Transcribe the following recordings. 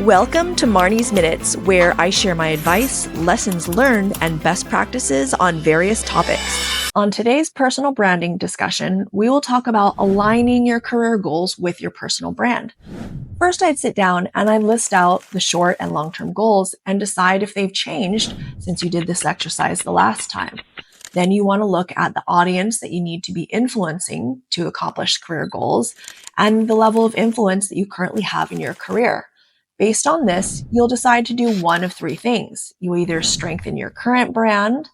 Welcome to Marney's Minutes, where I share my advice, lessons learned, and best practices on various topics. On today's personal branding discussion, we will talk about aligning your career goals with your personal brand. First, I'd sit down and I'd list out the short and long-term goals and decide if they've changed since you did this exercise the last time. Then you want to look at the audience that you need to be influencing to accomplish career goals and the level of influence that you currently have in your career. Based on this, you'll decide to do one of three things. You either strengthen your current brand,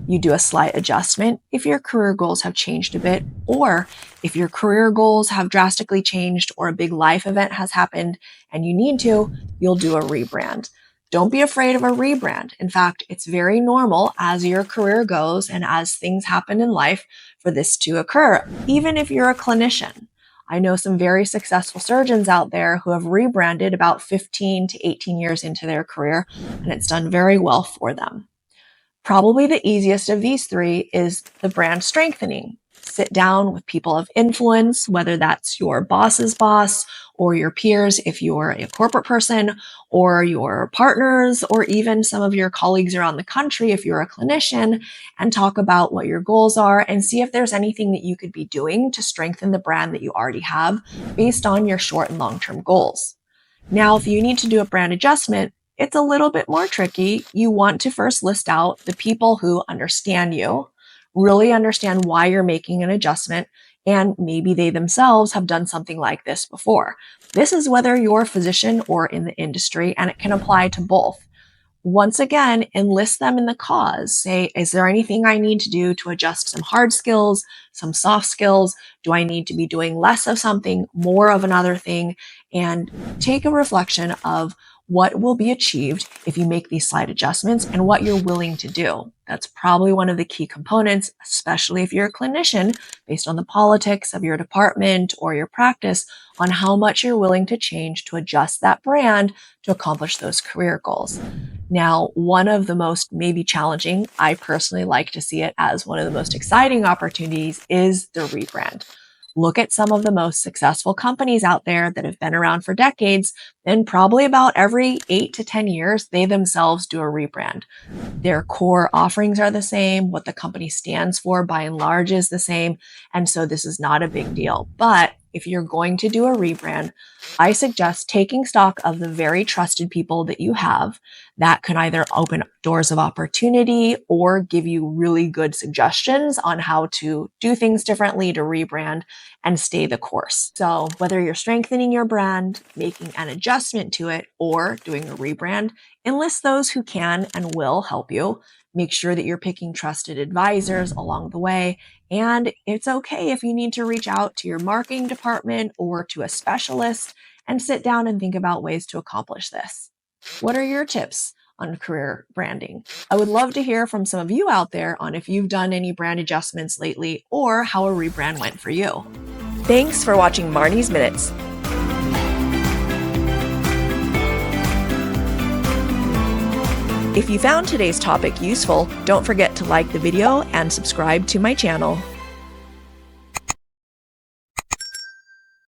you do a slight adjustment if your career goals have changed a bit, or if your career goals have drastically changed or a big life event has happened and you need to, you'll do a rebrand. Don't be afraid of a rebrand. In fact, it's very normal as your career goes and as things happen in life for this to occur, even if you're a clinician. I know some very successful surgeons out there who have rebranded about 15 to 18 years into their career, and it's done very well for them. Probably the easiest of these three is the brand strengthening. Sit down with people of influence, whether that's your boss's boss or your peers if you're a corporate person, or your partners, or even some of your colleagues around the country if you're a clinician, and talk about what your goals are and see if there's anything that you could be doing to strengthen the brand that you already have based on your short and long-term goals. Now, if you need to do a brand adjustment, it's a little bit more tricky. You want to first list out the people who understand you, really understand why you're making an adjustment, and maybe they themselves have done something like this before. This is whether you're a physician or in the industry, and it can apply to both. Once again, enlist them in the cause. Say, is there anything I need to do to adjust some hard skills, some soft skills? Do I need to be doing less of something, more of another thing? And take a reflection of what will be achieved if you make these slight adjustments and what you're willing to do. That's probably one of the key components, especially if you're a clinician, based on the politics of your department or your practice, on how much you're willing to change to adjust that brand to accomplish those career goals. Now, one of the most maybe challenging, I personally like to see it as one of the most exciting opportunities, is the rebrand. Look at some of the most successful companies out there that have been around for decades, and probably about every 8 to 10 years, they themselves do a rebrand. Their core offerings are the same. What the company stands for, by and large, is the same. And so this is not a big deal. But if you're going to do a rebrand, I suggest taking stock of the very trusted people that you have that can either open doors of opportunity or give you really good suggestions on how to do things differently to rebrand and stay the course. So whether you're strengthening your brand, making an adjustment to it, or doing a rebrand, enlist those who can and will help you. Make sure that you're picking trusted advisors along the way. And it's okay if you need to reach out to your marketing department or to a specialist and sit down and think about ways to accomplish this. What are your tips on career branding? I would love to hear from some of you out there on if you've done any brand adjustments lately or how a rebrand went for you. Thanks for watching Marney's Minutes. If you found today's topic useful, don't forget to like the video and subscribe to my channel.